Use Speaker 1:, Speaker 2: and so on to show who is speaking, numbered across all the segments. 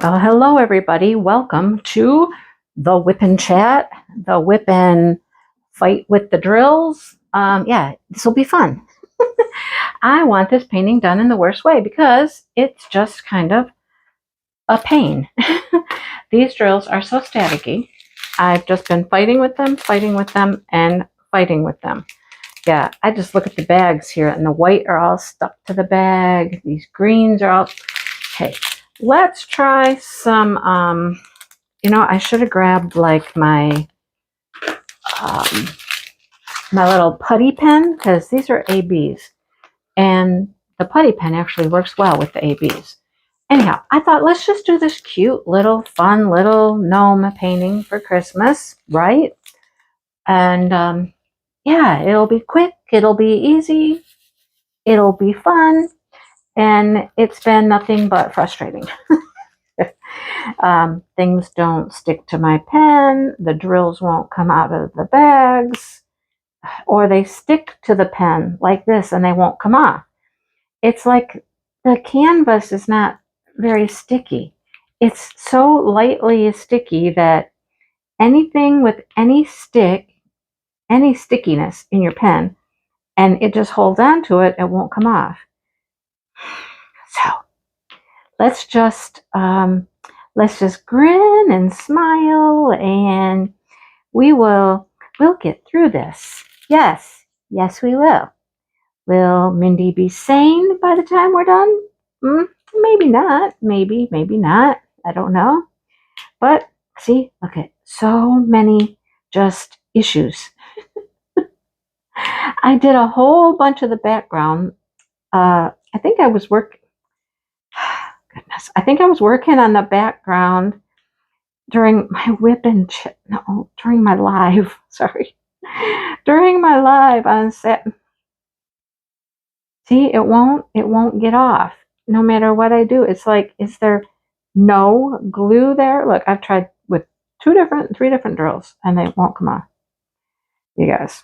Speaker 1: Well, hello everybody. Welcome to the WIP and Chat, the WIP and Fight with the Drills. Yeah, this will be fun. I want this painting done in the worst way because it's just kind of a pain. These drills are so staticky. I've just been fighting with them, and fighting with them. Yeah, I just look at the bags here, and the white are all stuck to the bag. These greens are all... Okay, let's try some, I should have grabbed like my little putty pen, because these are ABs. And the putty pen actually works well with the ABs. Anyhow, I thought let's just do this cute little fun little gnome painting for Christmas, right? And yeah, it'll be quick, it'll be easy, it'll be fun, and it's been nothing but frustrating. Things don't stick to my pen, the drills won't come out of the bags, or they stick to the pen like this and they won't come off. It's like the canvas is not very sticky. It's so lightly sticky that anything with any stickiness in your pen, and it just holds on to it, it won't come off. So let's just grin and smile, and we'll get through this. Yes, we will. Will Mindy be sane by the time we're done? Maybe not. Maybe not. I don't know. But see, look at so many just issues. I did a whole bunch of the background. I think I was working on the background during my WIP and during my live. Sorry, during my live on set. See, it won't get off no matter what I do. It's like, is there no glue there? Look, I've tried with 3 different drills and they won't come off. You guys.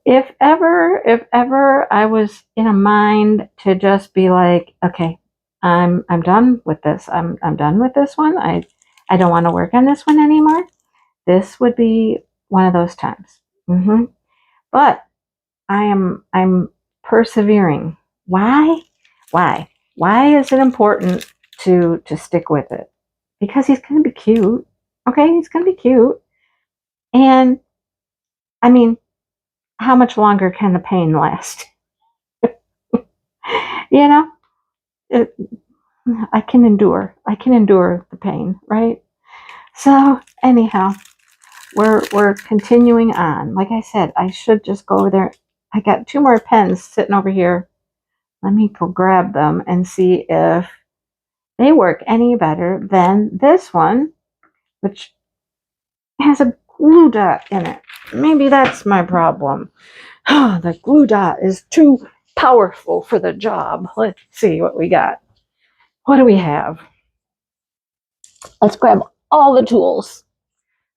Speaker 1: If ever I was in a mind to just be like, okay, I'm done with this. I'm done with this one. I don't want to work on this one anymore. This would be one of those times. But I'm persevering. Why? Why is it important to stick with it? Because he's going to be cute. Okay, he's going to be cute. And I mean, how much longer can the pain last? I can endure the pain, right? So anyhow, we're continuing on. Like I said, I should just go over there. I got 2 more pens sitting over here. Let me go grab them and see if they work any better than this one, which has a glue dot in it. Maybe that's my problem. The glue dot is too powerful for the job. Let's see what we got. What do we have? Let's grab all the tools.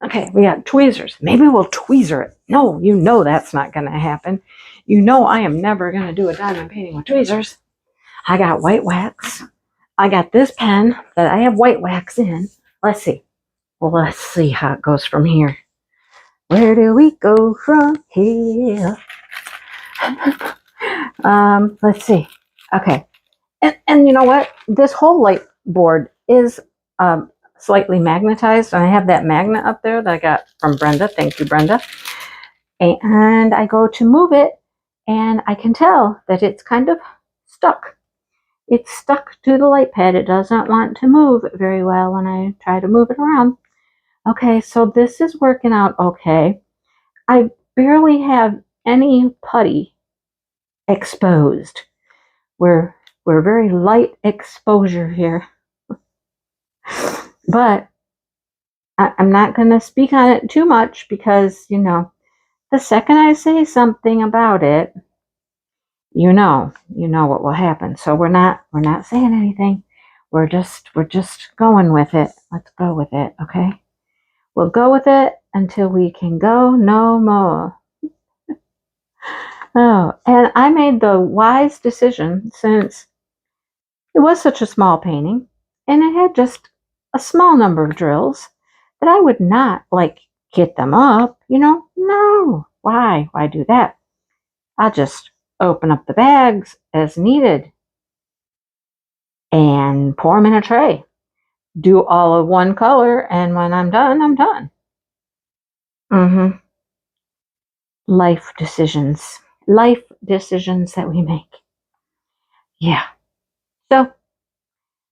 Speaker 1: Okay, we got tweezers. Maybe we'll tweezer it. No, you know that's not going to happen. You know I am never going to do a diamond painting with tweezers. I got white wax. I got this pen that I have white wax in. Let's see. Well, let's see how it goes from here. Where do we go from here? Let's see. Okay. And you know what? This whole light board is slightly magnetized, and I have that magnet up there that I got from Brenda. Thank you, Brenda. And I go to move it, and I can tell that it's kind of stuck. It's stuck to the light pad. It doesn't want to move very well when I try to move it around. Okay, so this is working out okay. I barely have any putty exposed. We're very light exposure here. But I'm not going to speak on it too much because, the second I say something about it, you know what will happen. So we're not saying anything. We're just going with it. Let's go with it, okay? We'll go with it until we can go no more. Oh, and I made the wise decision, since It was such a small painting, and it had just a small number of drills that I would not like kit them up, No. Why? Why do that? I'll just open up the bags as needed and pour them in a tray. Do all of one color, and when I'm done, I'm done. Life decisions. Life decisions that we make. Yeah. So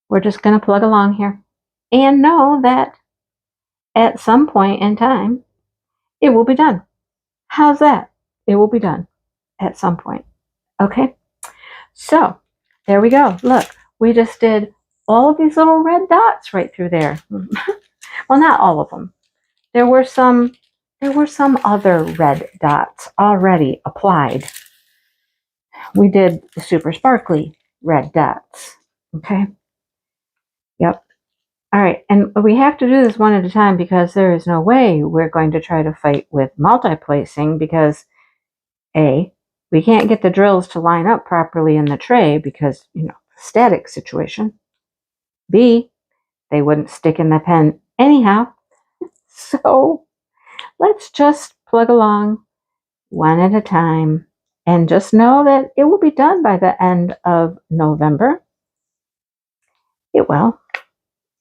Speaker 1: we're just going to plug along here and know that at some point in time, it will be done. How's that? It will be done at some point. Okay. So there we go. Look, we just did all of these little red dots right through there. Well, not all of them. There were some other red dots already applied. We did the super sparkly red dots. Okay. Yep. All right. And we have to do this one at a time because there is no way we're going to try to fight with multi-placing because A, we can't get the drills to line up properly in the tray because, static situation. B, they wouldn't stick in the pen anyhow. So let's just plug along one at a time and just know that it will be done by the end of November. It will.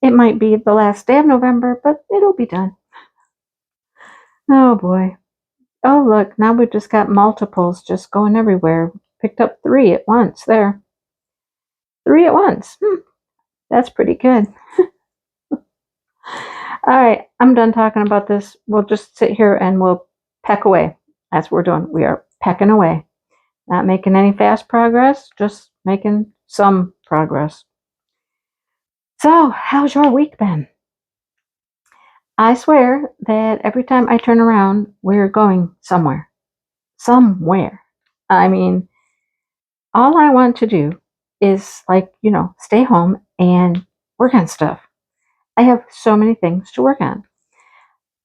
Speaker 1: It might be the last day of November, but it'll be done. Oh boy. Oh look, now we've just got multiples just going everywhere. Picked up 3 at once there. 3 at once. That's pretty good. All right, I'm done talking about this. We'll just sit here and we'll peck away. That's what we're doing. We are pecking away. Not making any fast progress, just making some progress. So, how's your week been? I swear that every time I turn around, we're going somewhere. Somewhere. I mean, all I want to do is stay home and work on stuff. I have so many things to work on.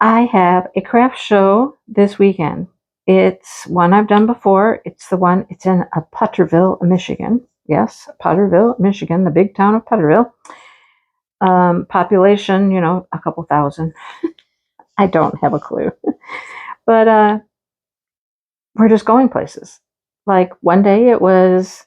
Speaker 1: I have a craft show this weekend. It's one I've done before. It's in Putterville, Michigan. Yes, Putterville, Michigan, the big town of Putterville. Population, a couple thousand. I don't have a clue. But we're just going places. Like one day it was,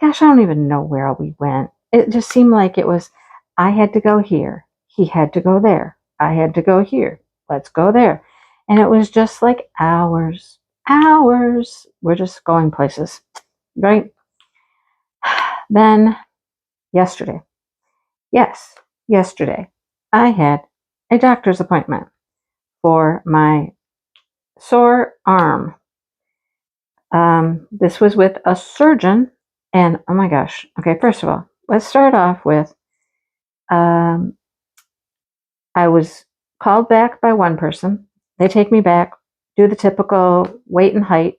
Speaker 1: gosh, I don't even know where we went. It just seemed like it was, I had to go here. He had to go there. I had to go here. Let's go there. And it was just like hours. We're just going places, right? Then yesterday, I had a doctor's appointment for my sore arm. This was with a surgeon, and oh my gosh. Okay, first of all, let's start off with I was called back by one person. They take me back, do the typical weight and height,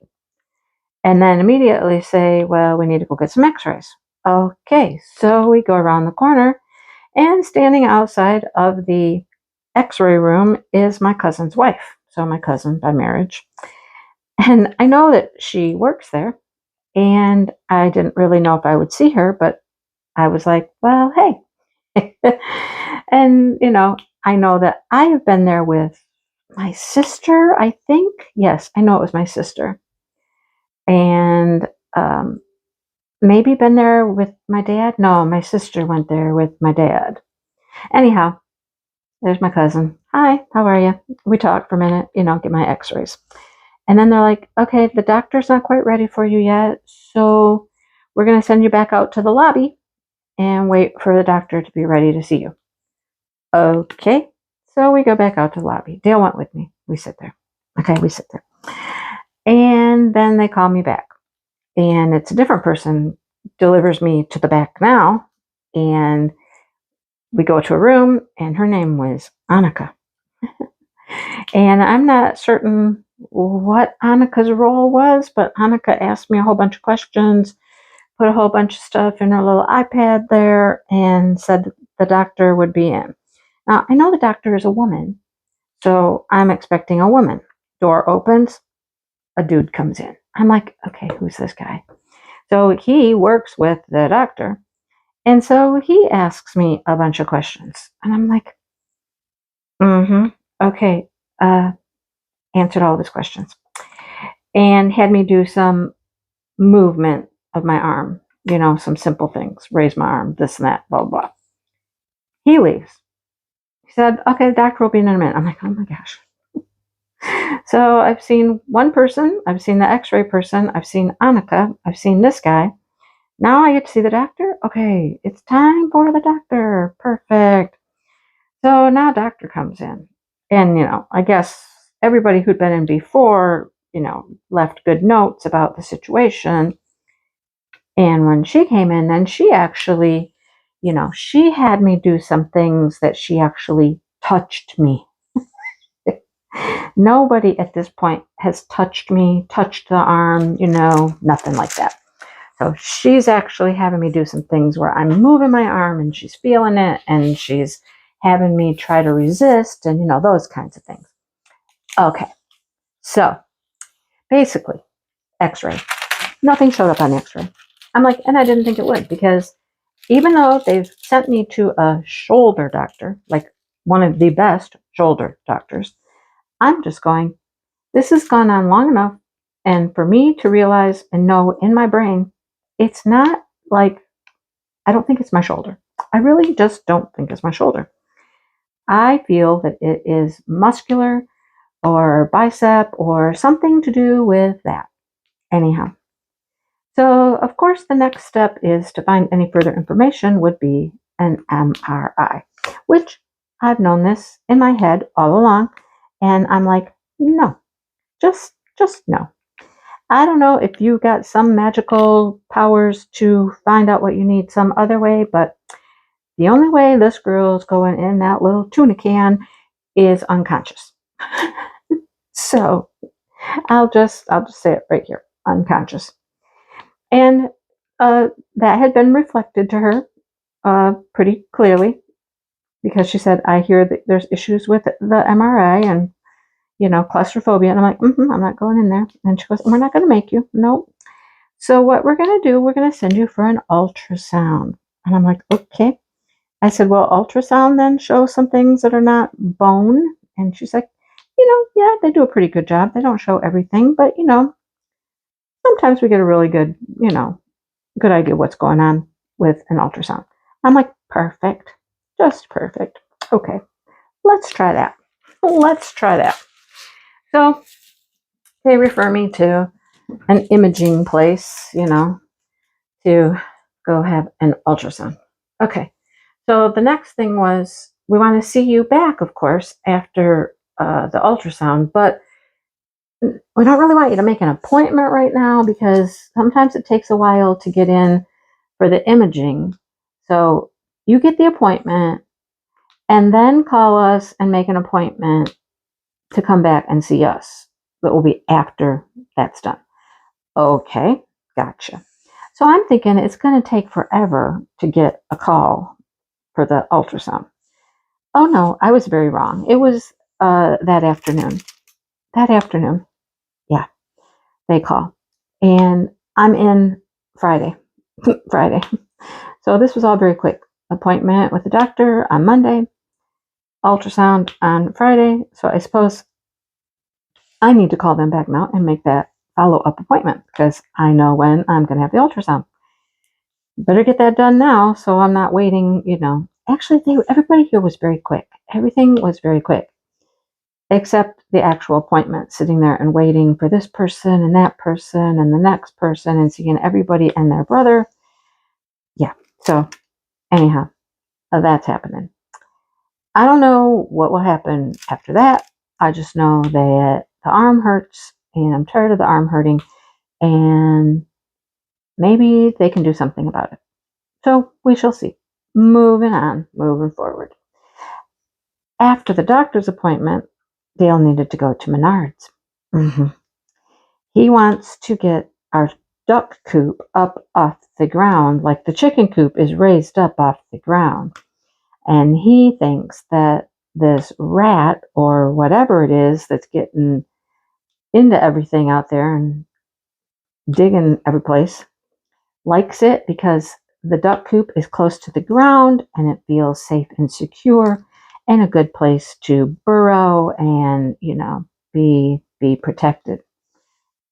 Speaker 1: and then immediately say, well, we need to go get some x-rays. Okay, so we go around the corner, and standing outside of the x-ray room is my cousin's wife. So my cousin by marriage. And I know that she works there, and I didn't really know if I would see her, but I was like, well, hey. And, I know that I have been there with my sister, I think. Yes, I know it was my sister. And maybe been there with my dad. No, my sister went there with my dad. Anyhow, there's my cousin. Hi, how are you? We talked for a minute, get my x-rays. And then they're like, okay, the doctor's not quite ready for you yet, so we're going to send you back out to the lobby and wait for the doctor to be ready to see you. Okay, so we go back out to the lobby. Dale went with me. We sit there. Okay, we sit there. And then they call me back. And it's a different person delivers me to the back now. And we go to a room, and her name was Annika. And I'm not certain what Annika's role was, but Annika asked me a whole bunch of questions, put a whole bunch of stuff in her little iPad there, and said the doctor would be in. Now, I know the doctor is a woman, so I'm expecting a woman. Door opens, a dude comes in. I'm like, okay, who's this guy? So he works with the doctor, And so he asks me a bunch of questions. And I'm like, okay, answered all of his questions. And had me do some movement of my arm, some simple things, raise my arm, this and that, blah, blah. He leaves. He said, okay, the doctor will be in a minute. I'm like, oh my gosh. So I've seen one person, I've seen the x-ray person, I've seen Annika, I've seen this guy. Now I get to see the doctor. Okay, it's time for the doctor. Perfect. So now doctor comes in. And, I guess everybody who'd been in before, left good notes about the situation. And when she came in, then she actually, she had me do some things that she actually touched me. Nobody at this point has touched me, touched the arm, nothing like that. So she's actually having me do some things where I'm moving my arm and she's feeling it and she's having me try to resist and, those kinds of things. Okay. So basically, x-ray. Nothing showed up on the x-ray. I'm like, and I didn't think it would, because even though they've sent me to a shoulder doctor, like one of the best shoulder doctors, I'm just going, this has gone on long enough. And for me to realize and know in my brain, it's not like, I don't think it's my shoulder. I really just don't think it's my shoulder. I feel that it is muscular or bicep or something to do with that. Anyhow. So, of course, the next step is to find any further information would be an MRI, which I've known this in my head all along. And I'm like, no, just no. I don't know if you got some magical powers to find out what you need some other way, but the only way this girl's going in that little tuna can is unconscious. So I'll just say it right here, unconscious. And that had been reflected to her pretty clearly, because she said, I hear that there's issues with the MRI and, claustrophobia. And I'm like, I'm not going in there. And she goes, we're not going to make you. Nope. So what we're going to do, we're going to send you for an ultrasound. And I'm like, okay. I said, well, ultrasound then shows some things that are not bone. And she's like, yeah, they do a pretty good job. They don't show everything, but, sometimes we get a really good, good idea what's going on with an ultrasound. I'm like, perfect. Just perfect. Okay, let's try that. So they refer me to an imaging place, to go have an ultrasound. Okay, so the next thing was, we want to see you back, of course, after the ultrasound, but we don't really want you to make an appointment right now, because sometimes it takes a while to get in for the imaging. So you get the appointment and then call us and make an appointment to come back and see us. That will be after that's done. Okay, gotcha. So I'm thinking it's going to take forever to get a call for the ultrasound. Oh no, I was very wrong. It was that afternoon. Yeah, they call. And I'm in Friday. So this was all very quick. Appointment with the doctor on Monday, ultrasound on Friday. So I suppose I need to call them back now and make that follow-up appointment, because I know when I'm going to have the ultrasound. Better get that done now, so I'm not waiting, Actually, everybody here was very quick. Everything was very quick, except the actual appointment, sitting there and waiting for this person and that person and the next person and seeing everybody and their brother. Yeah, so anyhow, that's happening. I don't know what will happen after that. I just know that the arm hurts and I'm tired of the arm hurting, and maybe they can do something about it. So we shall see. Moving on, moving forward. After the doctor's appointment, Dale needed to go to Menards. He wants to get our duck coop up off the ground, like the chicken coop is raised up off the ground. And he thinks that this rat, or whatever it is that's getting into everything out there and digging every place, likes it because the duck coop is close to the ground and it feels safe and secure and a good place to burrow and, be protected.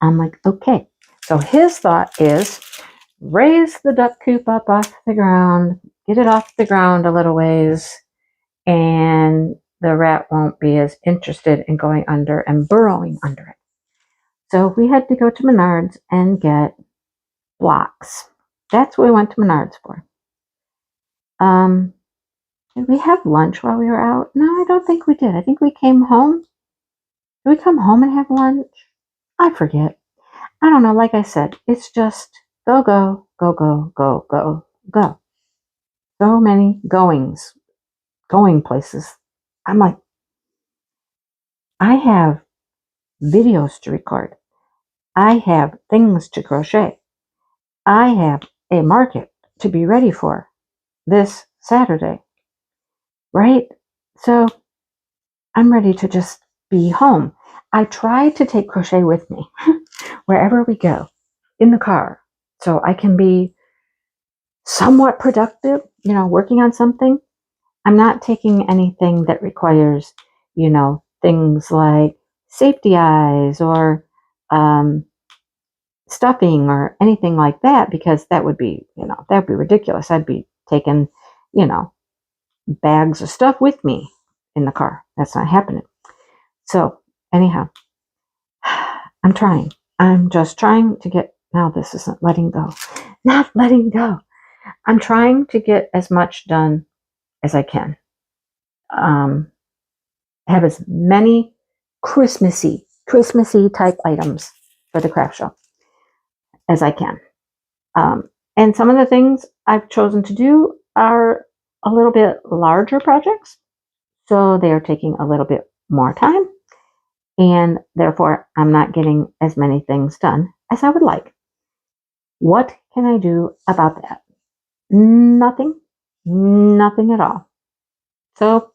Speaker 1: I'm like, okay. So his thought is raise the duck coop up off the ground, get it off the ground a little ways, and the rat won't be as interested in going under and burrowing under it. So we had to go to Menards and get blocks. That's what we went to Menards for. Did we have lunch while we were out? No, I don't think we did. I think we came home. Did we come home and have lunch? I forget. I don't know. Like I said, it's just go, go, go, go, go, go, go. So many going places. I'm like, I have videos to record. I have things to crochet. I have a market to be ready for this Saturday, right? So I'm ready to just be home. I try to take crochet with me wherever we go in the car so I can be somewhat productive, working on something. I'm not taking anything that requires, things like safety eyes or stuffing or anything like that, because that would be, ridiculous. I'd be taking, bags of stuff with me in the car. That's not happening. So anyhow, I'm trying. I'm just trying to get, now this isn't letting go. Not letting go. I'm trying to get as much done as I can. Have as many Christmassy type items for the craft show as I can. And some of the things I've chosen to do are a little bit larger projects. So they are taking a little bit more time. And therefore, I'm not getting as many things done as I would like. What can I do about that? Nothing. Nothing at all. So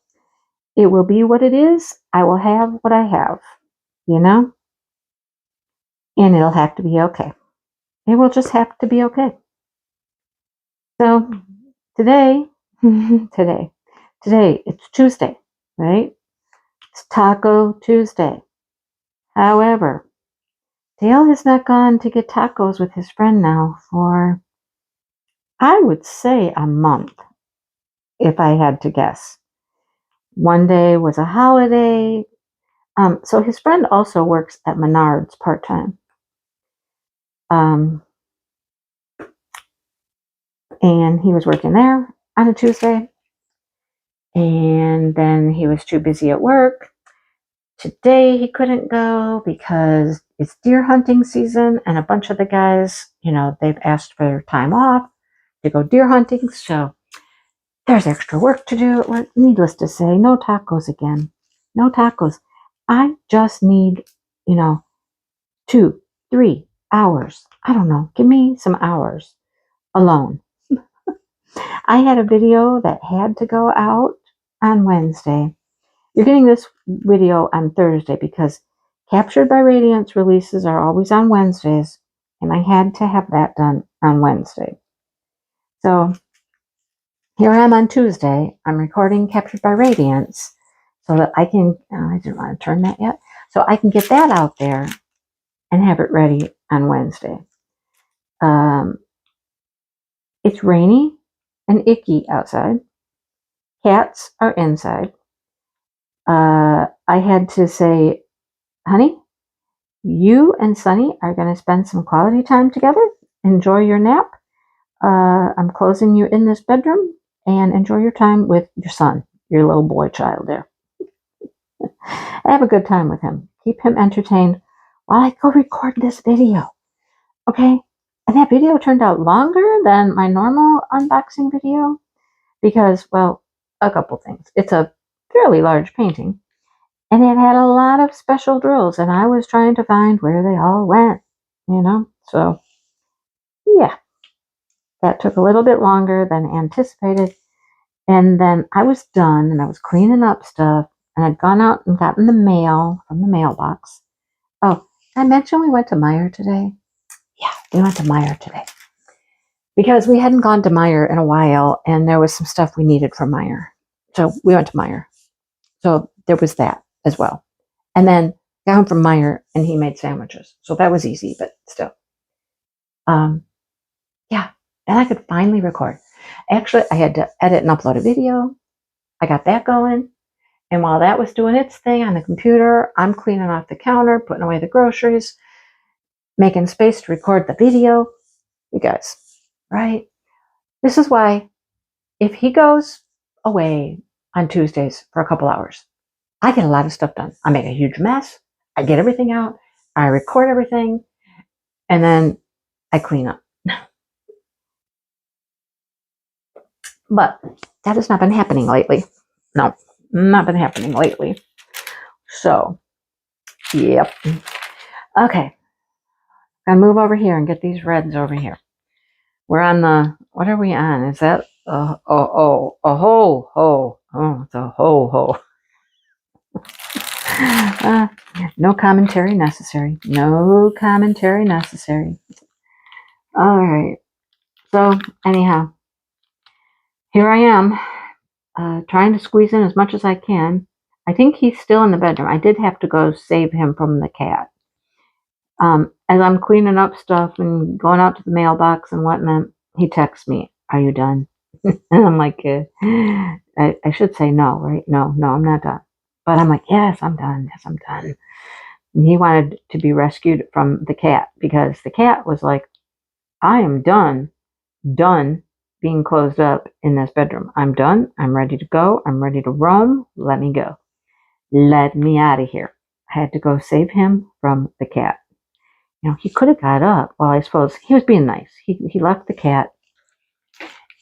Speaker 1: it will be what it is. I will have what I have, and it'll have to be okay. It will just have to be okay. So today, it's Tuesday, right? It's Taco Tuesday. However, Dale has not gone to get tacos with his friend now for, I would say, a month, if I had to guess. One day was a holiday. So his friend also works at Menards part-time. And he was working there on a Tuesday. And then he was too busy at work. Today he couldn't go because it's deer hunting season and a bunch of the guys, they've asked for time off to go deer hunting. So there's extra work to do at work. Needless to say, no tacos again. No tacos. I just need, 2, 3 hours. I don't know. Give me some hours alone. I had a video that had to go out on Wednesday. You're getting this video on Thursday because Captured by Radiance releases are always on Wednesdays, and I had to have that done on Wednesday. So here I am on Tuesday. I'm recording Captured by Radiance so that I can, I didn't want to turn that yet, so I can get that out there and have it ready on Wednesday. It's rainy and icky outside. Cats are inside. I had to say, honey, you and Sunny are going to spend some quality time together. Enjoy your nap. I'm closing you in this bedroom and enjoy your time with your son, your little boy child there. I have a good time with him. Keep him entertained while I go record this video. Okay? And that video turned out longer than my normal unboxing video because, well, a couple things. It's a fairly large painting. And it had a lot of special drills, and I was trying to find where they all went, So, yeah, that took a little bit longer than anticipated. And then I was done, and I was cleaning up stuff, and I'd gone out and gotten the mail from the mailbox. Oh, I mentioned we went to Meijer today. Yeah, we went to Meijer today. because we hadn't gone to Meijer in a while, and there was some stuff we needed from Meijer. So we went to Meijer. So there was that as well. And then got home from Meijer, and he made sandwiches. So that was easy, but still. Yeah, and I could finally record. Actually, I had to edit and upload a video. I got that going. And while that was doing its thing on the computer, I'm cleaning off the counter, putting away the groceries, making space to record the video. You guys, right? This is why if he goes away on Tuesdays for a couple hours, I get a lot of stuff done. I make a huge mess. I get everything out. I record everything. And then I clean up. But that has not been happening lately. No, not been happening lately. So, yep. Okay. Gotta move over here and get these reds over here. We're on the, what are we on? Is that, it's a ho. No commentary necessary. No commentary necessary. All right. So, anyhow, here I am, trying to squeeze in as much as I can. I think he's still in the bedroom. I did have to go save him from the cat. As I'm cleaning up stuff and going out to the mailbox and whatnot, he texts me, "Are you done?" And I'm like, I should say no, right? No, I'm not done. But I'm like, yes, I'm done. Yes, I'm done. And he wanted to be rescued from the cat because the cat was like, I am done being closed up in this bedroom. I'm done. I'm ready to go. I'm ready to roam. Let me go. Let me out of here. I had to go save him from the cat. You know, he could have got up. Well, I suppose he was being nice. He left the cat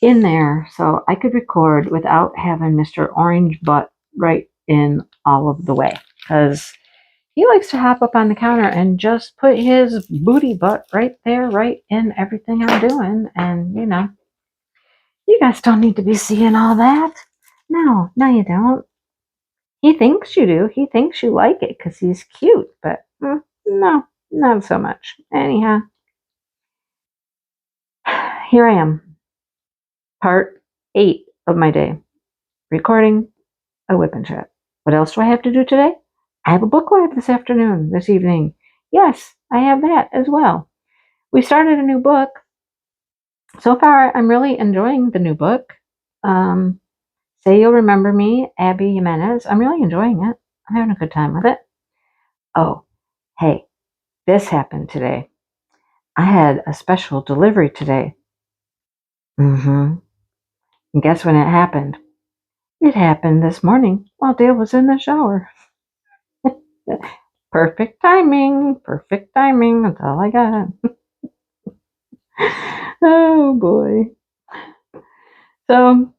Speaker 1: in there so I could record without having Mr. Orange Butt right in all of the way. Because he likes to hop up on the counter and just put his booty butt right there, right in everything I'm doing. And, you know, you guys don't need to be seeing all that. No, you don't. He thinks you do. He thinks you like it because he's cute. But no, not so much. Anyhow, here I am. Part 8 of my day. Recording a whip and chat. What else do I have to do today? I have a book club this evening. Yes, I have that as well. We started a new book. So far, I'm really enjoying the new book. Say You'll Remember Me, Abby Jimenez. I'm really enjoying it. I'm having a good time with it. Oh, hey, this happened today. I had a special delivery today. And guess when it happened? It happened this morning while Dale was in the shower. Perfect timing. Perfect timing. That's all I got. Oh, boy. So,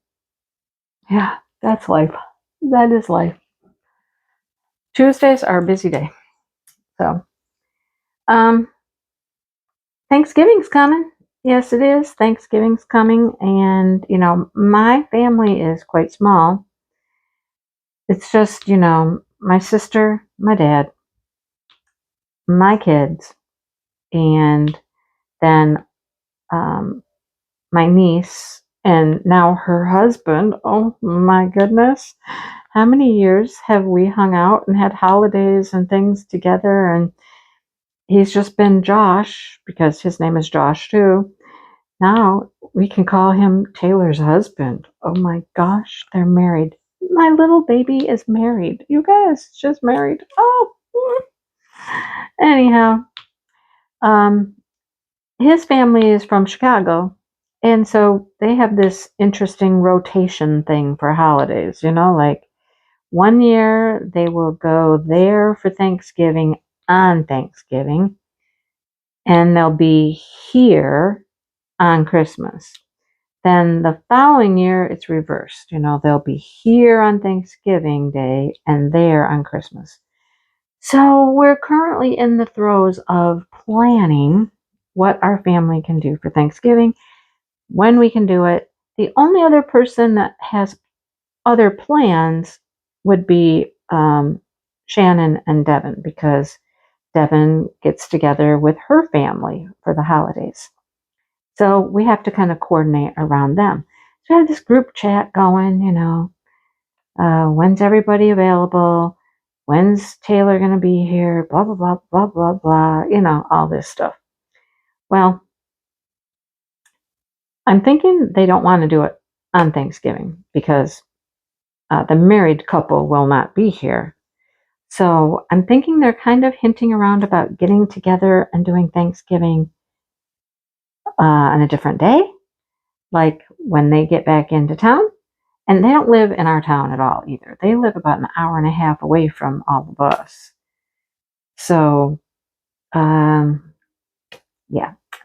Speaker 1: yeah, that's life. That is life. Tuesdays are a busy day. So, Thanksgiving's coming. Yes, it is. Thanksgiving's coming. And, you know, my family is quite small. It's just, you know, my sister, my dad, my kids, and then my niece, and now her husband. Oh, my goodness. How many years have we hung out and had holidays and things together? And he's just been Josh, because his name is Josh too. Now we can call him Taylor's husband. Oh my gosh, they're married. My little baby is married. You guys, she's married. Oh, anyhow, his family is from Chicago, and so they have this interesting rotation thing for holidays. You know, like one year they will go there for Thanksgiving on Thanksgiving, and they'll be here on Christmas. Then the following year, it's reversed. You know, they'll be here on Thanksgiving Day and there on Christmas. So we're currently in the throes of planning what our family can do for Thanksgiving, when we can do it. The only other person that has other plans would be Shannon and Devin, because Devin gets together with her family for the holidays. So we have to kind of coordinate around them. So we have this group chat going, you know, when's everybody available? When's Taylor going to be here? Blah, blah, blah, blah, blah, blah, you know, all this stuff. Well, I'm thinking they don't want to do it on Thanksgiving because the married couple will not be here. So I'm thinking they're kind of hinting around about getting together and doing Thanksgiving on a different day, like when they get back into town. And they don't live in our town at all either. They live about an hour and a half away from all of us. So, yeah.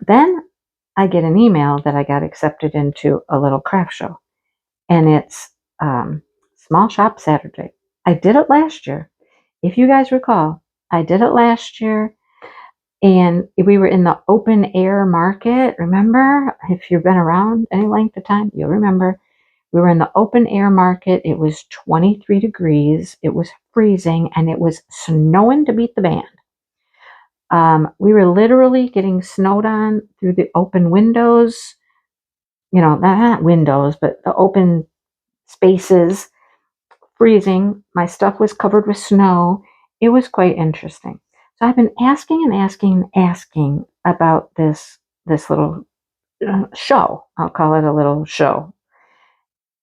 Speaker 1: Then I get an email that I got accepted into a little craft show. And it's Small Shop Saturday. I did it last year. If you guys recall, I did it last year. And we were in the open air market. Remember? If you've been around any length of time, you'll remember. We were in the open air market. It was 23 degrees. It was freezing and it was snowing to beat the band. We were literally getting snowed on through the open windows, you know, not windows, but the open spaces, freezing. My stuff was covered with snow. It was quite interesting. So I've been asking and asking and asking about this little show. I'll call it a little show.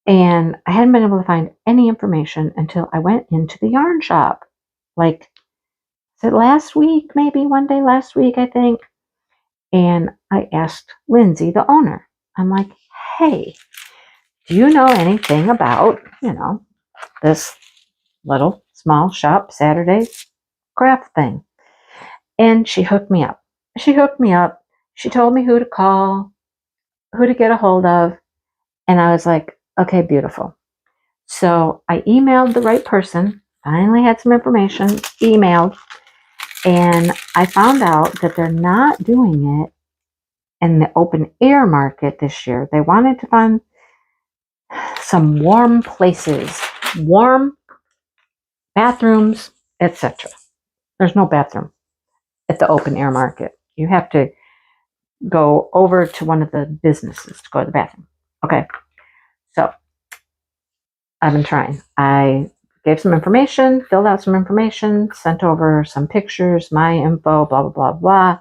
Speaker 1: And I hadn't been able to find any information until I went into the yarn shop. Like, is it last week? Maybe one day last week, I think. And I asked Lindsay, the owner, I'm like, hey, do you know anything about, you know, this little small shop Saturday craft thing? And she hooked me up. She hooked me up. She told me who to call, who to get a hold of. And I was like, okay, beautiful. So I emailed the right person, finally had some information, emailed, and I found out that they're not doing it in the open air market this year. They wanted to find some warm places, warm bathrooms, etc. There's no bathroom at the open air market. You have to go over to one of the businesses to go to the bathroom. Okay, so I've been trying. I gave some information, filled out some information, sent over some pictures, my info, blah, blah, blah, blah,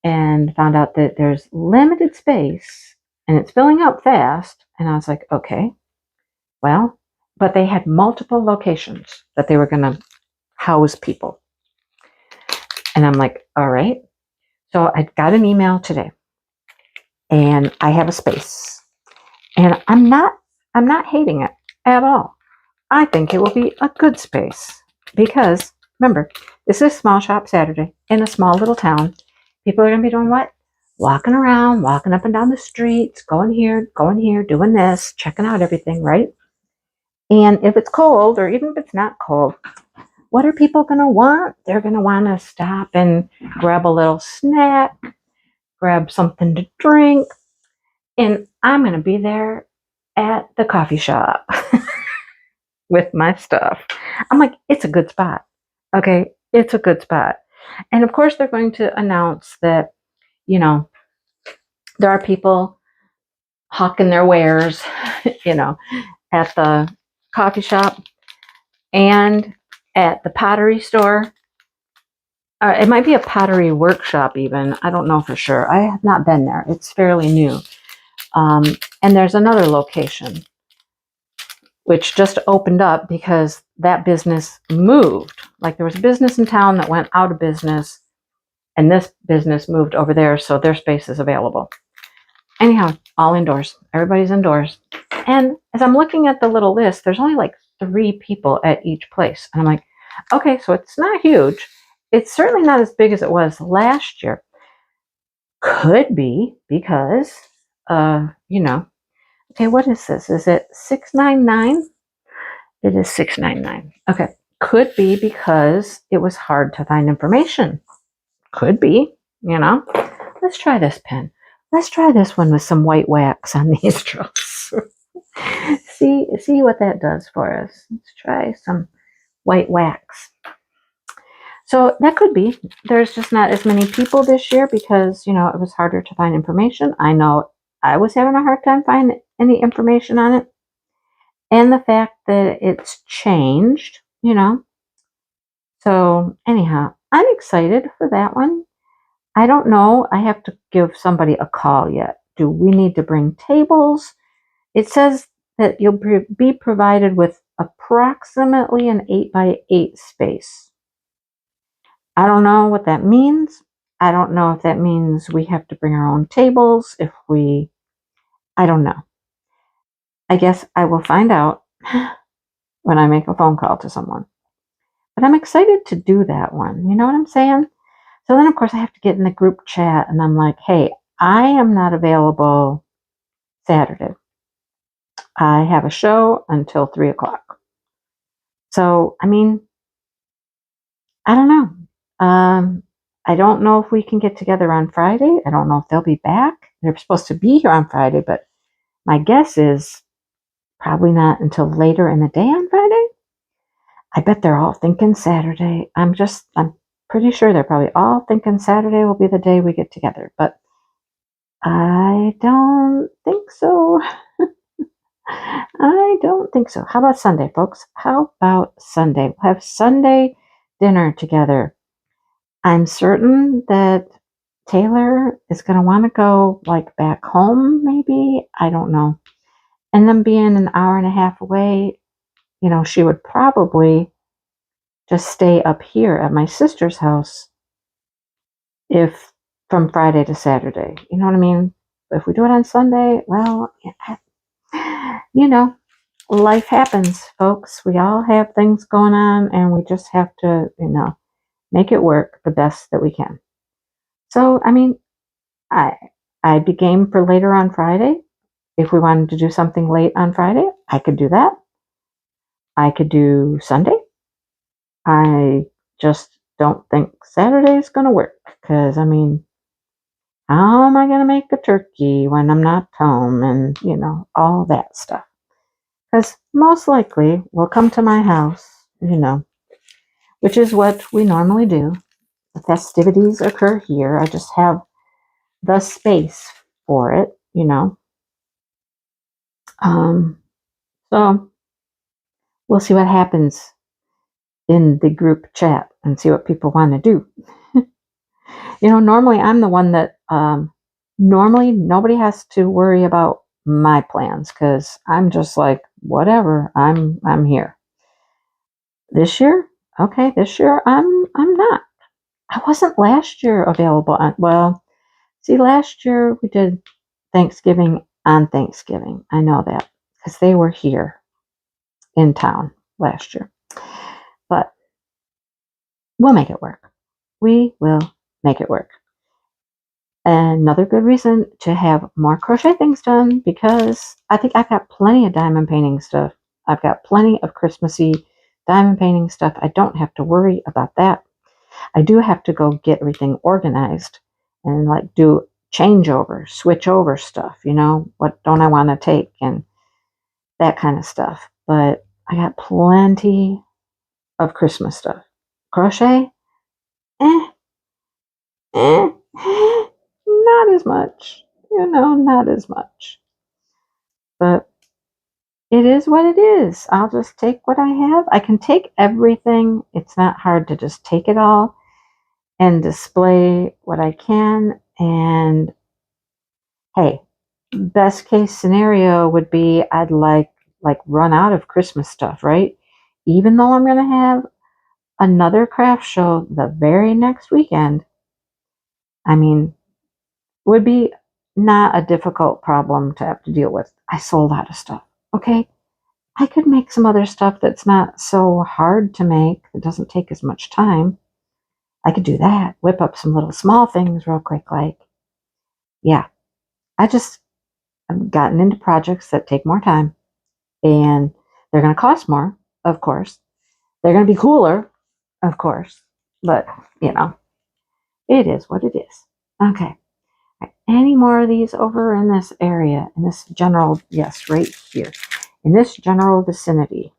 Speaker 1: and found out that there's limited space and it's filling up fast. And I was like, okay, well, but they had multiple locations that they were going to house people. And I'm like, all right. So I got an email today and I have a space and I'm not hating it at all. I think it will be a good space because remember, this is Small Shop Saturday in a small little town. People are going to be doing what? Walking around, walking up and down the streets, going here, doing this, checking out everything, right? And if it's cold, or even if it's not cold, what are people going to want? They're going to want to stop and grab a little snack, grab something to drink, and I'm going to be there at the coffee shop with my stuff. I'm like, it's a good spot. Okay, it's a good spot. And of course, they're going to announce that, you know, there are people hawking their wares, you know, at the coffee shop and at the pottery store. It might be a pottery workshop even. I don't know for sure. I have not been there. It's fairly new. And there's another location which just opened up because that business moved. Like there was a business in town that went out of business and this business moved over there, so their space is available. Anyhow, all indoors. Everybody's indoors. And as I'm looking at the little list, there's only like 3 people at each place. And I'm like, okay, so it's not huge. It's certainly not as big as it was last year. Could be because, you know, okay, what is this? Is it $6.99? It is $6.99. Okay, could be because it was hard to find information. Could be, you know. Let's try this pen. Let's try this one with some white wax on these drills. see what that does for us. Let's try some white wax. So that could be. There's just not as many people this year because, it was harder to find information. I know I was having a hard time finding any information on it. And the fact that it's changed. So anyhow, I'm excited for that one. I don't know. I have to give somebody a call yet. Do we need to bring tables? It says that you'll be provided with approximately an 8x8 space. I don't know what that means. I don't know if that means we have to bring our own tables. I don't know. I guess I will find out when I make a phone call to someone. But I'm excited to do that one. You know what I'm saying? So then, of course, I have to get in the group chat and I'm like, hey, I am not available Saturday. I have a show until 3 o'clock. So, I don't know. I don't know if we can get together on Friday. I don't know if they'll be back. They're supposed to be here on Friday, but my guess is probably not until later in the day on Friday. I bet they're all thinking Saturday. I'm pretty sure they're probably all thinking Saturday will be the day we get together, but I don't think so. I don't think so. How about Sunday, folks? How about Sunday? We'll have Sunday dinner together. I'm certain that Taylor is going to want to go back home, maybe. I don't know. And then being an hour and a half away, she would probably just stay up here at my sister's house if from Friday to Saturday. You know what I mean? If we do it on Sunday, well, life happens, folks. We all have things going on and we just have to, make it work the best that we can. So, I'd be game for later on Friday. If we wanted to do something late on Friday, I could do that. I could do Sunday. I just don't think Saturday is going to work because, how am I going to make a turkey when I'm not home and, all that stuff. Because most likely we'll come to my house, which is what we normally do. The festivities occur here. I just have the space for it. So we'll see what happens in the group chat and see what people want to do. Normally I'm the one that normally nobody has to worry about my plans because I'm just like, whatever, I'm here. This year, I'm not. I wasn't last year available see, last year we did Thanksgiving on Thanksgiving. I know that because they were here in town last year. But we'll make it work. We will make it work. Another good reason to have more crochet things done because I think I've got plenty of diamond painting stuff. I've got plenty of Christmassy diamond painting stuff. I don't have to worry about that. I do have to go get everything organized and do changeover, switch over stuff, what don't I want to take and that kind of stuff. But I got plenty of Christmas stuff. Crochet? Not as much, not as much. But it is what it is. I'll just take what I have. I can take everything. It's not hard to just take it all and display what I can. And hey, best case scenario would be I'd like run out of Christmas stuff, right? Even though I'm going to have another craft show the very next weekend, would be not a difficult problem to have to deal with. I sold out of stuff. Okay. I could make some other stuff that's not so hard to make. It doesn't take as much time. I could do that. Whip up some little small things real quick. Yeah, I've gotten into projects that take more time and they're going to cost more, of course. They're going to be cooler, of course. But, it is what it is. Okay. Any more of these over in this area, in this general, yes, right here, in this general vicinity,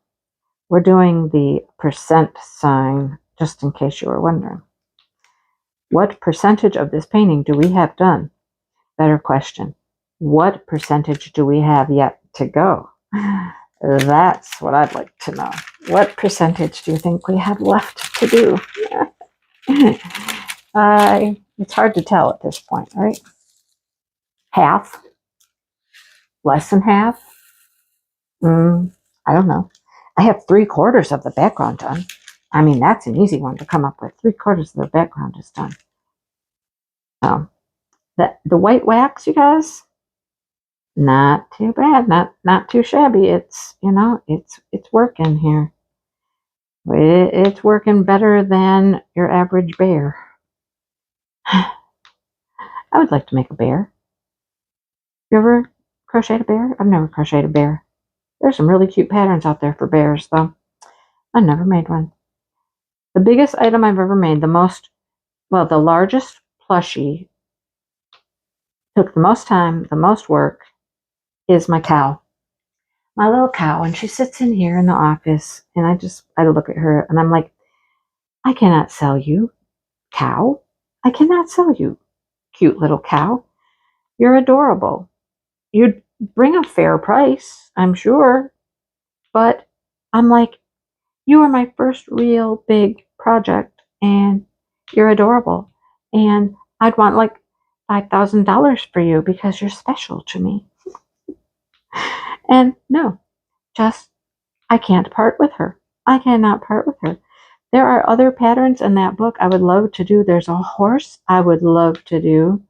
Speaker 1: we're doing the % sign just in case you were wondering. What percentage of this painting do we have done? Better question. What percentage do we have yet to go? That's what I'd like to know. What percentage do you think we have left to do? It's hard to tell at this point, right? Half? Less than half? I don't know. I have 3/4 of the background done. I mean, that's an easy one to come up with. 3/4 of the background is done. The white wax, you guys, not too bad, not too shabby. It's, you know, it's working here. It's working better than your average bear. I would like to make a bear. You ever crocheted a bear? I've never crocheted a bear. There's some really cute patterns out there for bears, though. I've never made one. The biggest item I've ever made, the largest plushie, took the most time, the most work, is my cow. My little cow, and she sits in here in the office, and I look at her, and I'm like, I cannot sell you, cow. I cannot sell you, cute little cow. You're adorable. You'd bring a fair price, I'm sure, but I'm like, you are my first real big project, and you're adorable, and I'd want like $5,000 for you because you're special to me. And no, I can't part with her. I cannot part with her. There are other patterns in that book I would love to do. There's a horse I would love to do.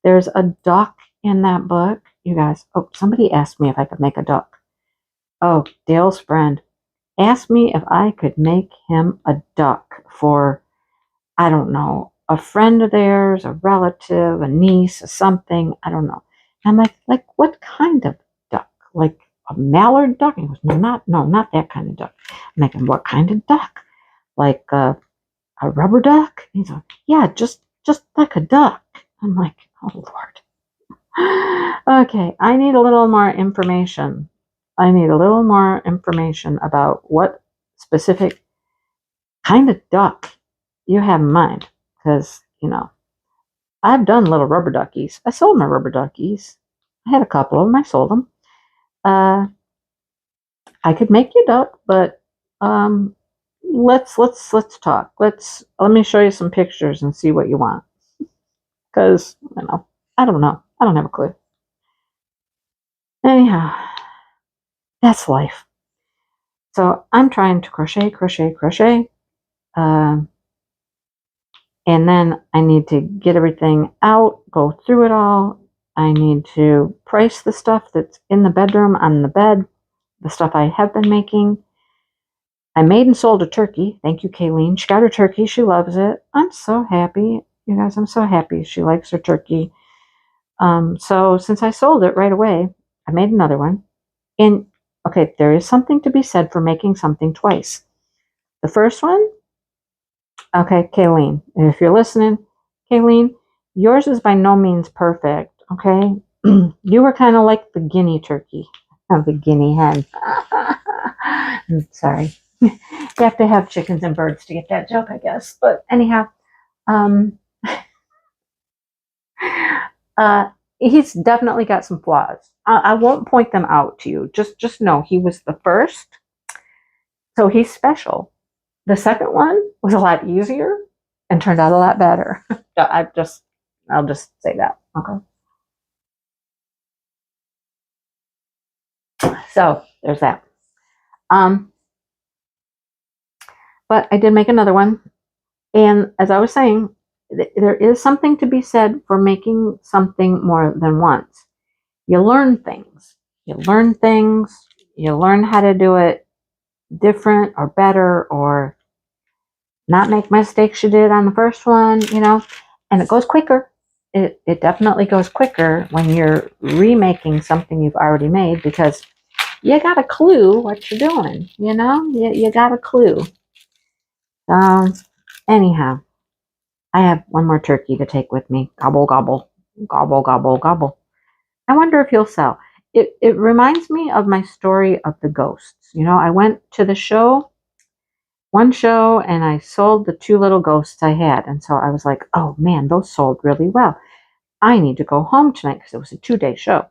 Speaker 1: There's a duck in that book. You guys, somebody asked me if I could make a duck. Oh, Dale's friend asked me if I could make him a duck for, I don't know, a friend of theirs, a relative, a niece, or something. I don't know. And I'm like, what kind of duck? Like a mallard duck? He goes, no, not that kind of duck. I'm like, what kind of duck? Like a rubber duck? He's like, yeah, just like a duck. I'm like, oh Lord. Okay, I need a little more information. I need a little more information about what specific kind of duck you have in mind. Because, you know, I've done little rubber duckies. I sold my rubber duckies. I had a couple of them. I sold them. I could make you a duck, but let's talk. Let me show you some pictures and see what you want. Because, you know, I don't know. I don't have a clue. Anyhow, that's life. So I'm trying to crochet. And then I need to get everything out, go through it all. I need to price the stuff that's in the bedroom on the bed, the stuff I have been making. I made and sold a turkey. Thank you, Kayleen. She got her turkey. She loves it. I'm so happy. You guys, I'm so happy she likes her turkey. So since I sold it right away, I made another one. And, okay, there is something to be said for making something twice. The first one, okay, Kayleen, if you're listening, Kayleen, yours is by no means perfect, okay? You were kind of like the guinea turkey, the guinea hen. I'm sorry. You have to have chickens and birds to get that joke, I guess. But anyhow, he's definitely got some flaws. I won't point them out to you. Just know he was the first, so he's special. The second one was a lot easier and turned out a lot better. I'll just say that. Okay. So there's that. But I did make another one, and as I was saying, there is something to be said for making something more than once. You learn things. You learn how to do it different or better, or not make mistakes you did on the first one, you know, and it goes quicker. It definitely goes quicker when you're remaking something you've already made, because you got a clue what you're doing, you know, you got a clue. Anyhow, I have one more turkey to take with me. Gobble, gobble, gobble, gobble, gobble. I wonder if he'll sell. It reminds me of my story of the ghosts. You know, I went to the show one show and I sold the 2 little ghosts I had. And so I was like, oh man, those sold really well. I need to go home tonight because it was a 2-day show.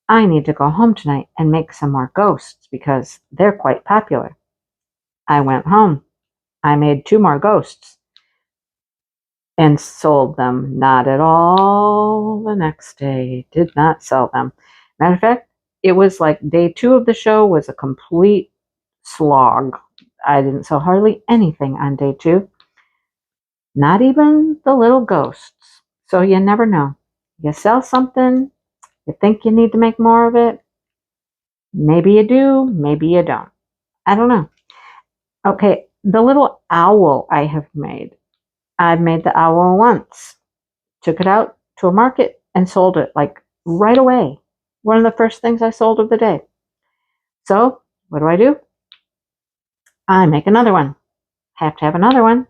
Speaker 1: I need to go home tonight and make some more ghosts because they're quite popular. I went home. I made 2 more ghosts and sold them. Not at all the next day. Did not sell them. Matter of fact, it was like day 2 of the show was a complete slog. I didn't sell hardly anything on day 2. Not even the little ghosts. So you never know. You sell something, you think you need to make more of it. Maybe you do, maybe you don't. I don't know. Okay, the little owl I have made. I've made the owl once. Took it out to a market and sold it like right away. One of the first things I sold of the day. So, what do? I make another one. Have to have another one.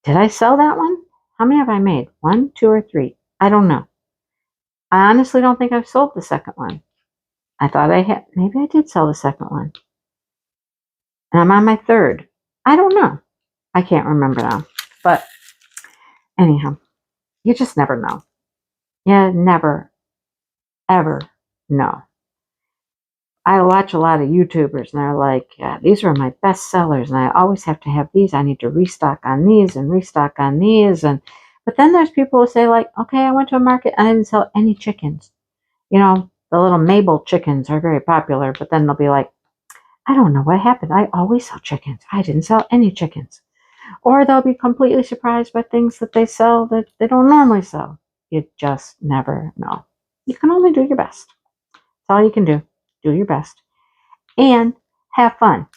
Speaker 1: Did I sell that one? How many have I made? 1, 2, or 3? I don't know. I honestly don't think I've sold the second one. I thought I had. Maybe I did sell the second one. And I'm on my third. I don't know. I can't remember now. But anyhow, you just never know. You never, ever know. I watch a lot of YouTubers and they're like, yeah, these are my best sellers and I always have to have these. I need to restock on these and restock on these. But then there's people who say like, okay, I went to a market and I didn't sell any chickens. You know, the little Mabel chickens are very popular, but then they'll be like, I don't know what happened. I always sell chickens. I didn't sell any chickens. Or they'll be completely surprised by things that they sell that they don't normally sell. You just never know. You can only do your best. That's all you can do. Do your best. And have fun.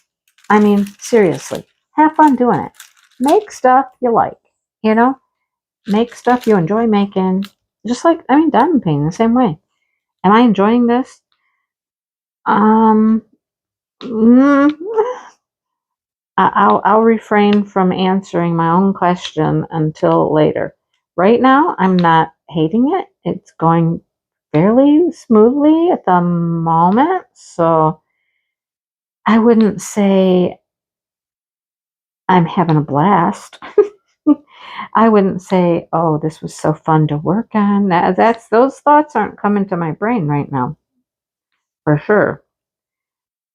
Speaker 1: I mean, seriously, have fun doing it. Make stuff you like, you know? Make stuff you enjoy making. Just like, diamond painting the same way. Am I enjoying this? Mm, I'll refrain from answering my own question until later. Right now, I'm not hating it. It's going fairly smoothly at the moment, so I wouldn't say I'm having a blast. I wouldn't say, oh, this was so fun to work on. Those thoughts aren't coming to my brain right now, for sure.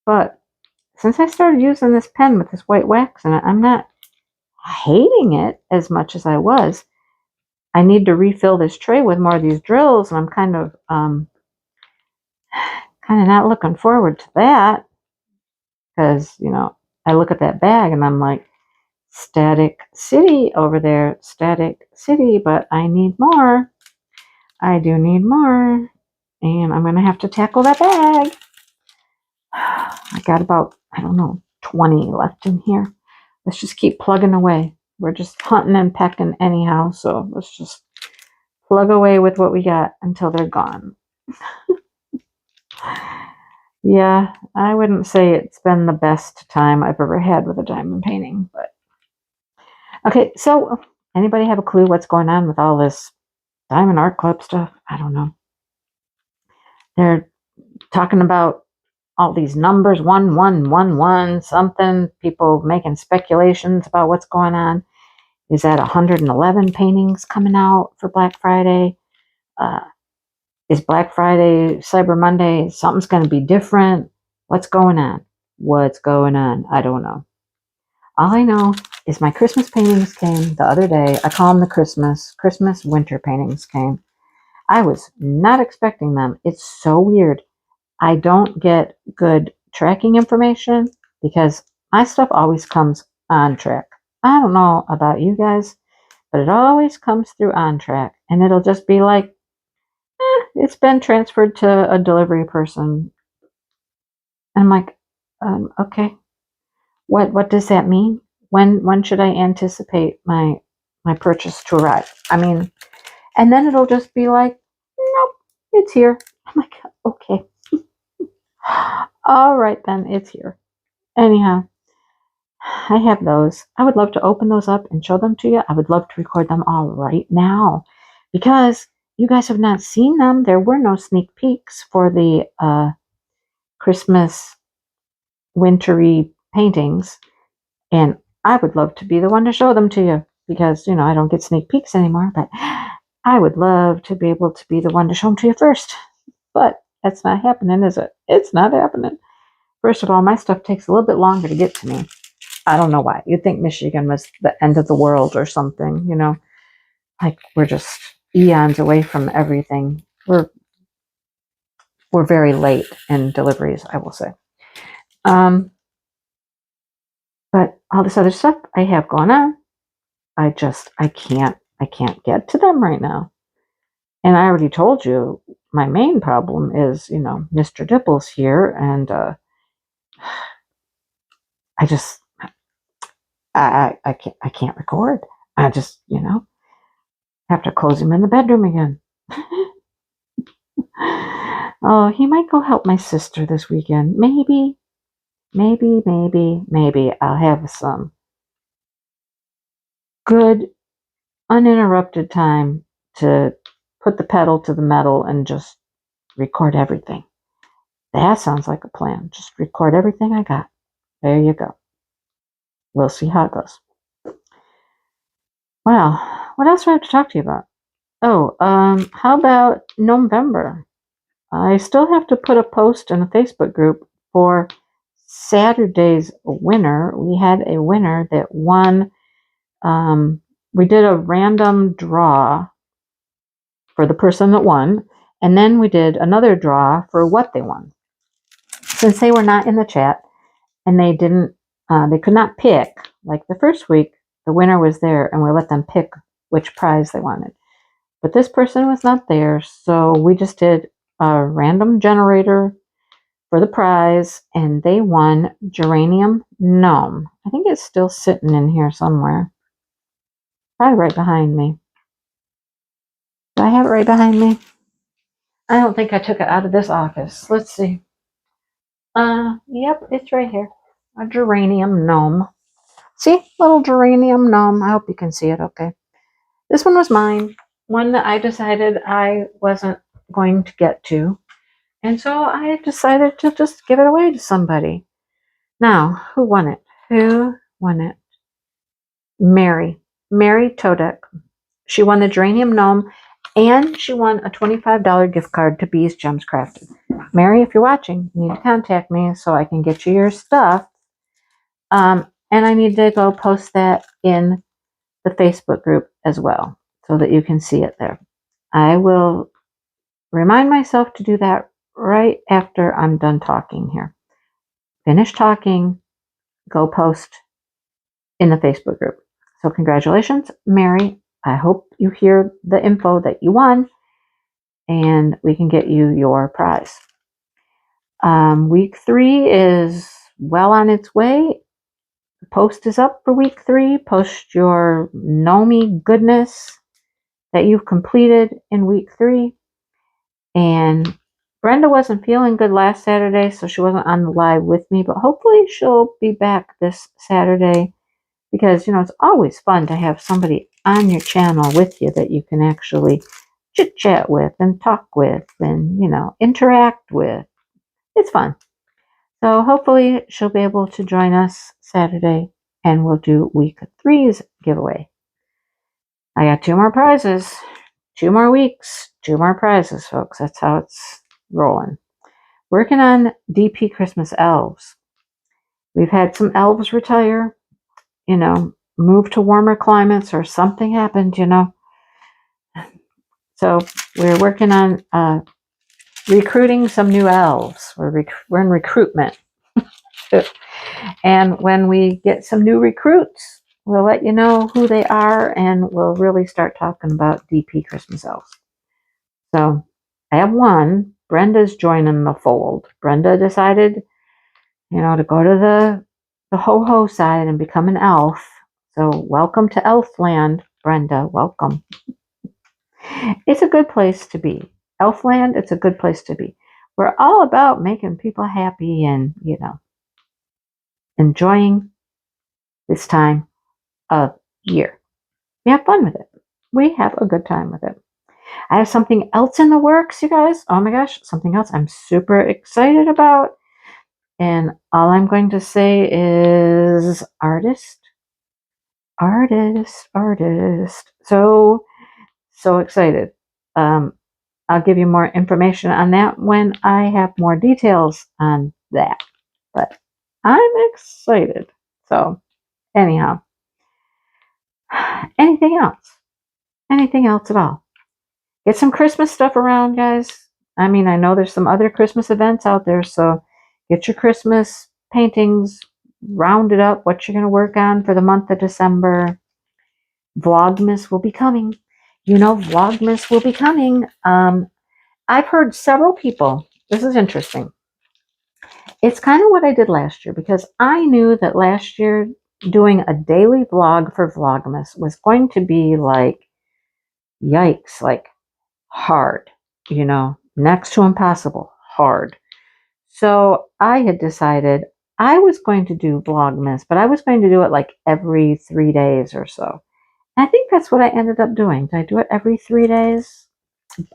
Speaker 1: But since I started using this pen with this white wax in it, I'm not hating it as much as I was. I need to refill this tray with more of these drills, and I'm kind of not looking forward to that because, I look at that bag and I'm like, Static City over there, Static City, but I need more. I do need more, and I'm going to have to tackle that bag. I got about, 20 left in here. Let's just keep plugging away. We're just hunting and pecking anyhow, so let's just plug away with what we got until they're gone. Yeah, I wouldn't say it's been the best time I've ever had with a diamond painting, but okay, so anybody have a clue what's going on with all this Diamond Art Club stuff? I don't know. They're talking about all these numbers, 1111 something, people making speculations about what's going on. Is that 111 paintings coming out for Black Friday? Is Black Friday, Cyber Monday, something's going to be different? What's going on? What's going on? I don't know. All I know is my Christmas paintings came the other day. I call them the Christmas winter paintings came. I was not expecting them. It's so weird. I don't get good tracking information because my stuff always comes on track. I don't know about you guys, but it always comes through on track, and it'll just be like, it's been transferred to a delivery person. And I'm like, okay, what does that mean? When should I anticipate my purchase to arrive? And then it'll just be like, nope, it's here. I'm like, okay. All right then, it's here. Anyhow, I have those. I would love to open those up and show them to you. I would love to record them all right now because you guys have not seen them. There were no sneak peeks for the Christmas wintry paintings. And I would love to be the one to show them to you because, you know, I don't get sneak peeks anymore, but I would love to be able to be the one to show them to you first. But that's not happening, is it? It's not happening. First of all, my stuff takes a little bit longer to get to me. I don't know why. You'd think Michigan was the end of the world or something, you know? Like we're just eons away from everything. We're very late in deliveries, I will say. But all this other stuff I have going on, I can't get to them right now. And I already told you my main problem is, you know, Mr. Dipple's here, and I can't record. I just, you know, have to close him in the bedroom again. Oh, he might go help my sister this weekend. Maybe I'll have some good, uninterrupted time to put the pedal to the metal and just record everything. That sounds like a plan. Just record everything I got. There you go. We'll see how it goes. Well, what else do I have to talk to you about? Oh, how about November? I still have to put a post in a Facebook group for Saturday's winner. We had a winner that won. We did a random draw for the person that won, and then we did another draw for what they won. Since they were not in the chat and they could not pick, like the first week, the winner was there and we let them pick which prize they wanted. But this person was not there, so we just did a random generator for the prize, and they won Geranium Gnome. I think it's still sitting in here somewhere. Probably right behind me. Do I have it right behind me? I don't think I took it out of this office. Let's see. Yep, it's right here. A Geranium Gnome. See? Little Geranium Gnome. I hope you can see it okay. This one was mine. One that I decided I wasn't going to get to. And so I decided to just give it away to somebody. Now, who won it? Who won it? Mary Todek. She won the Geranium Gnome, and she won a $25 gift card to Bees Gems Crafted. Mary, if you're watching, you need to contact me so I can get you your stuff. And I need to go post that in the Facebook group as well so that you can see it there. I will remind myself to do that right after I'm done talking here. Finish talking, go post in the Facebook group. So congratulations, Mary. I hope you hear the info that you won and we can get you your prize. Week 3 is well on its way. The post is up for week 3. Post your Nomi goodness that you've completed in week 3. And Brenda wasn't feeling good last Saturday, so she wasn't on the live with me, but hopefully she'll be back this Saturday because, you know, it's always fun to have somebody on your channel with you that you can actually chit-chat with and talk with and, you know, interact with. It's fun. So hopefully she'll be able to join us Saturday and we'll do week 3's giveaway. I got 2 more prizes, 2 more weeks, 2 more prizes, folks. That's how it's rolling. Working on DP Christmas elves. We've had some elves retire, you know, move to warmer climates or something happened, you know. So we're working on recruiting some new elves. We're in recruitment. And when we get some new recruits, we'll let you know who they are and we'll really start talking about DP Christmas elves. So I have one. Brenda's joining the fold. Brenda decided, you know, to go to the ho-ho side and become an elf. So welcome to Elfland, Brenda. Welcome. It's a good place to be. Elfland, it's a good place to be. We're all about making people happy and, you know, enjoying this time of year. We have fun with it. We have a good time with it. I have something else in the works, you guys. Oh my gosh, something else I'm super excited about. And all I'm going to say is artist, artist, artist. So excited. I'll give you more information on that when I have more details on that. But I'm excited. So anyhow, anything else? Anything else at all? Get some Christmas stuff around, guys. I mean, I know there's some other Christmas events out there, so get your Christmas paintings rounded up, what you're going to work on for the month of December. Vlogmas will be coming. You know, Vlogmas will be coming. I've heard several people, this is interesting. It's kind of what I did last year, because I knew that last year doing a daily vlog for Vlogmas was going to be like, yikes, like hard, you know, next to impossible, hard. So I had decided I was going to do Vlogmas, but I was going to do it like every 3 days or so. And I think that's what I ended up doing. Did I do it every 3 days?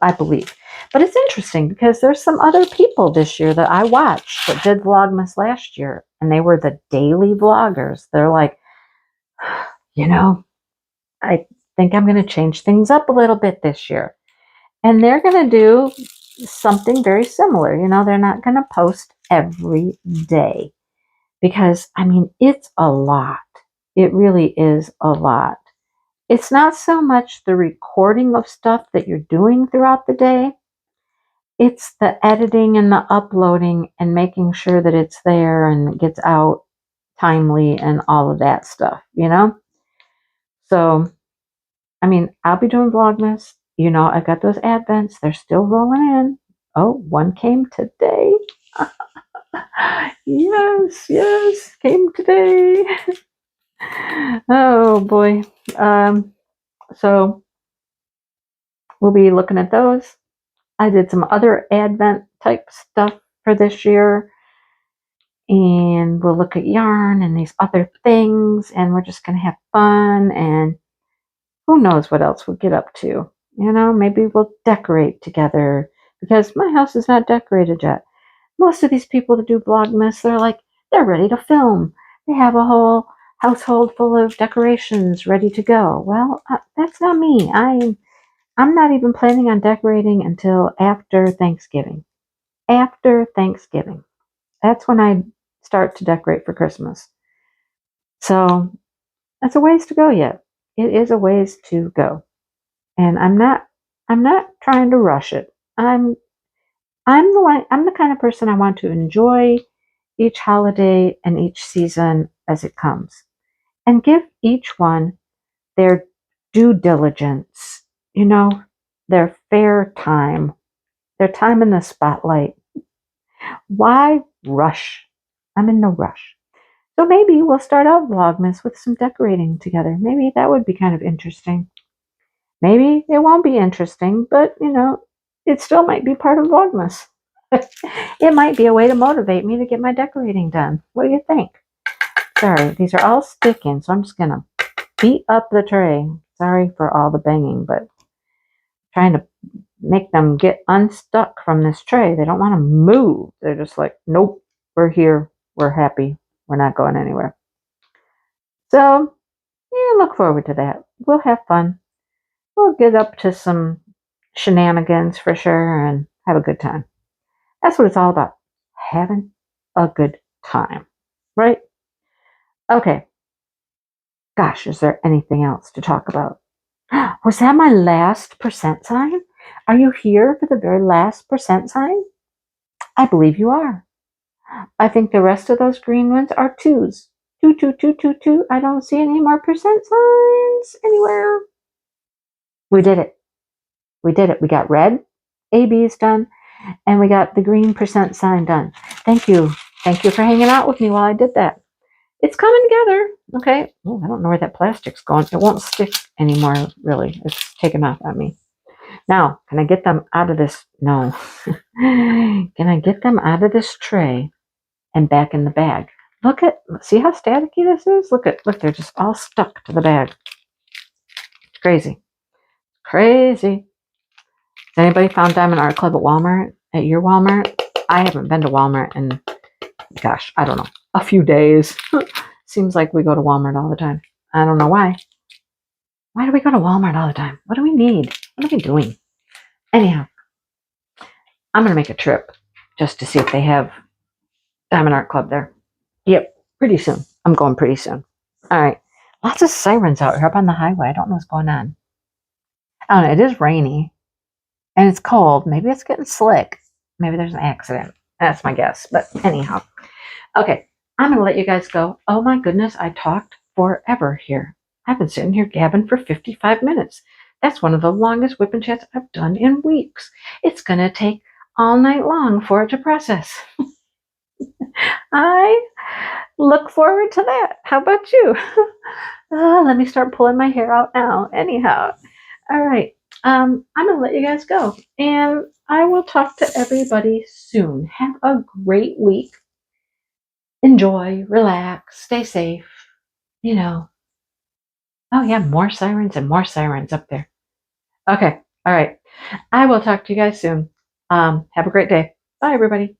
Speaker 1: I believe. But it's interesting because there's some other people this year that I watched that did Vlogmas last year, and they were the daily vloggers. They're like, you know, I think I'm going to change things up a little bit this year. And they're going to do something very similar. You know, they're not going to post every day because, I mean, it's a lot. It really is a lot. It's not so much the recording of stuff that you're doing throughout the day. It's the editing and the uploading and making sure that it's there and it gets out timely and all of that stuff, you know? So, I mean, I'll be doing Vlogmas. You know, I got those advents. They're still rolling in. Oh, one came today. Yes, yes, came today. Oh, boy. So, we'll be looking at those. I did some other advent type stuff for this year. And we'll look at yarn and these other things. And we're just going to have fun. And who knows what else we'll get up to. You know, maybe we'll decorate together because my house is not decorated yet. Most of these people that do Vlogmas, they're ready to film. They have a whole household full of decorations ready to go. Well, that's not me. I'm not even planning on decorating until after Thanksgiving. After Thanksgiving. That's when I start to decorate for Christmas. So that's a ways to go yet. It is a ways to go. And I'm not trying to rush it. I'm the kind of person I want to enjoy each holiday and each season as it comes and give each one their due diligence, you know, their fair time, their time in the spotlight. Why rush? I'm in no rush. So maybe we'll start out Vlogmas with some decorating together. Maybe that would be kind of interesting. Maybe it won't be interesting, but, you know, it still might be part of Vlogmas. It might be a way to motivate me to get my decorating done. What do you think? Sorry, these are all sticking, so I'm just going to beat up the tray. Sorry for all the banging, but trying to make them get unstuck from this tray. They don't want to move. They're just like, nope, we're here. We're happy. We're not going anywhere. So, yeah, look forward to that. We'll have fun. We'll get up to some shenanigans for sure and have a good time. That's what it's all about. Having a good time. Right? Okay. Gosh, is there anything else to talk about? Was that my last percent sign? Are you here for the very last percent sign? I believe you are. I think the rest of those green ones are twos. Two, two, two, two, two. I don't see any more percent signs anywhere. We did it. We did it. We got red ABs done, and we got the green percent sign done. Thank you. Thank you for hanging out with me while I did that. It's coming together. Okay. Oh, I don't know where that plastic's going. It won't stick anymore, really. It's taken off on me. Now, can I get them out of this? No. Can I get them out of this tray and back in the bag? See how staticky this is? Look, they're just all stuck to the bag. It's crazy. Crazy. Has anybody found Diamond Art Club at Walmart? At your Walmart? I haven't been to Walmart in gosh, I don't know, a few days. Seems like we go to Walmart all the time. I don't know why. Why do we go to Walmart all the time? What do we need? What are we doing? Anyhow, I'm going to make a trip just to see if they have Diamond Art Club there. Yep, pretty soon. I'm going pretty soon. All right. Lots of sirens out here up on the highway. I don't know what's going on. I don't know. It is rainy and it's cold. Maybe it's getting slick. Maybe there's an accident. That's my guess. But anyhow. Okay. I'm going to let you guys go. Oh my goodness. I talked forever here. I've been sitting here gabbing for 55 minutes. That's one of the longest whipping chats I've done in weeks. It's going to take all night long for it to process. I look forward to that. How about you? Let me start pulling my hair out now. Anyhow, all right. I'm going to let you guys go. And I will talk to everybody soon. Have a great week. Enjoy, relax, stay safe. You know. Oh, yeah, more sirens and more sirens up there. Okay. All right. I will talk to you guys soon. Have a great day. Bye, everybody.